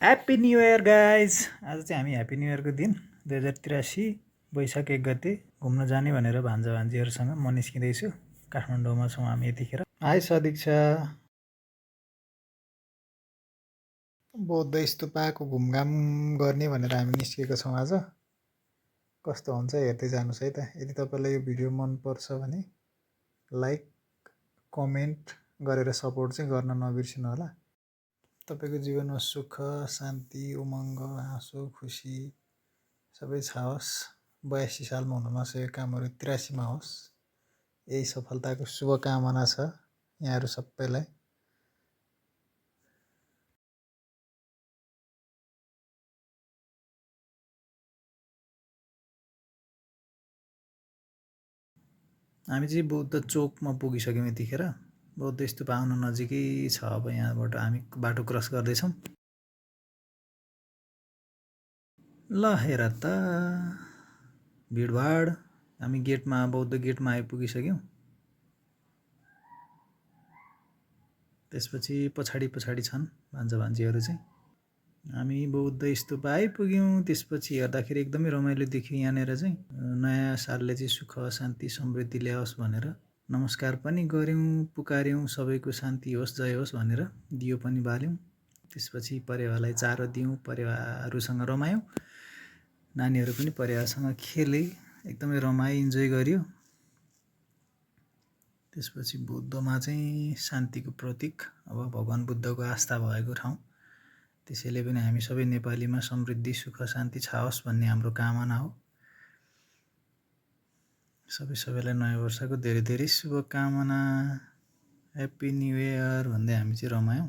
Happy new year guys. आज चाहिँ हामी ह्याप्पी न्यु इयरको दिन 2083 वैशाख 1 गते घुम्न जाने भनेर भान्जा भान्जीहरूसँग म निस्किँदैछु। काठमाडौँमा छौँ हामी यतिखेर। हाई सदिक्षा। बौद्ध स्तूपको घुमघाम गर्ने भनेर हामी निस्केको छौँ आज। कस्तो हुन्छ हेर्दै जानुहोस् है त। यदि तपाईँलाई यो भिडियो मनपर्छ भने लाइक कमेन्ट गरेर सपोर्ट चाहिँ गर्न नबिर्सिनु होला। तपाईँको जीवनमा सुख शान्ति उमङ्ग हाँसो खुसी सबै छाओस्। 82 सालमा हुन नसकेको कामहरू 83मा होस्, यही सफलताको शुभकामना छ यहाँहरू सबैलाई। हामी चाहिँ बौद्ध चोकमा पुगिसक्यौँ यतिखेर। बौद्ध स्तूप आउन नजिकै छ। अब यहाँबाट हामी बाटो क्रस गर्दैछौँ। ल हेर त भिडभाड। हामी गेटमा बौद्ध गेटमा आइपुगिसक्यौँ। त्यसपछि पछाडि पछाडि छन् भान्जा भान्जीहरू चाहिँ। हामी बौद्ध स्तूप आइपुग्यौँ। त्यसपछि हेर्दाखेरि एकदमै रमाइलो देखियो। यहाँनिर चाहिँ नयाँ सालले चाहिँ सुख शान्ति समृद्धि ल्याओस् भनेर नमस्कार पनि गऱ्यौँ, पुकार्यौँ सबैको शान्ति होस् जय होस् भनेर दियो पनि बाल्यौँ। त्यसपछि परेवालाई चारो दियौँ, परेवाहरूसँग रमायौँ। नानीहरू पनि परेवासँग खेले, एकदमै रमाए, इन्जोय गर्यो। त्यसपछि बुद्धमा चाहिँ शान्तिको प्रतीक, अब भगवान् बुद्धको आस्था भएको ठाउँ। त्यसैले पनि हामी सबै नेपालीमा समृद्धि सुख शान्ति छाओस् भन्ने हाम्रो कामना हो। सबैलाई नयाँ वर्षको धेरै धेरै शुभकामना। ह्याप्पी न्यु इयर भन्दै हामी चाहिँ रमायौँ।